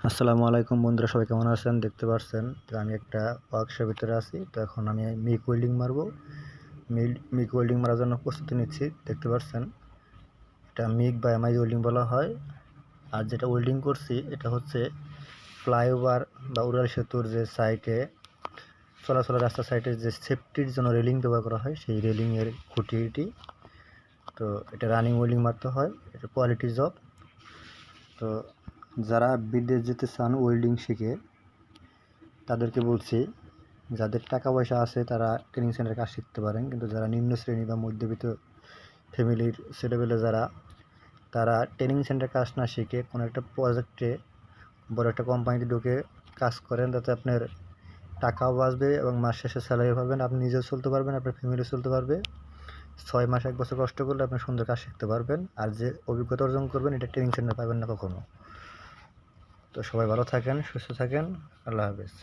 আসসালামু আলাইকুম বন্ধুরা, সবাই কেমন আছেন? দেখতে পাচ্ছেন তো আমি একটা ওয়ার্কশপের ভিতরে আছি। তো এখন আমি মিগ ওয়েল্ডিং মারবো। মিগ ওয়েল্ডিং মারার জন্য প্রস্তুতি নিচ্ছি। দেখতে পাচ্ছেন এটা মিগ বা এমআই ওয়েল্ডিং বলা হয়। আর যেটা ওয়েল্ডিং করছি এটা হচ্ছে ফ্লাইওভার বা উড়াল সেতুর যে সাইডে চলাচলের রাস্তার সাইডে যে সেফটির জন্য রেলিং ব্যবহার করা হয়, সেই রেলিংয়ের খুঁটিটি। তো এটা রানিং ওয়েল্ডিং মারতে হয়, এটা কোয়ালিটি জব। তো যারা বিদেশ যেতে চান ওয়েল্ডিং শিখে, তাদেরকে বলছি যাদের টাকা পয়সা আছে তারা ট্রেনিং সেন্টারে কাজ শিখতে পারেন, কিন্তু যারা নিম্ন শ্রেণী বা মধ্যবিত্ত ফ্যামিলির ছেলেপেলে যারা, তারা ট্রেনিং সেন্টারে কাজ না শিখে কোনো একটা প্রজেক্টে বড় একটা কোম্পানিতে ঢুকে কাজ করেন, তাতে আপনার টাকাও বাঁচবে এবং মাস শেষে স্যালারি পাবেন, আপনি নিজেও চলতে পারবেন, আপনার ফ্যামিলিও চলতে পারবে। 6 মাস 1 বছর কষ্ট করলে আপনি সুন্দর কাজ শিখতে পারবেন। আর যে অভিজ্ঞতা অর্জন করবেন এটা ট্রেনিং সেন্টার পাবেন না কখনো। তো সবাই ভালো থাকেন, সুস্থ থাকেন। আল্লাহ হাফেজ।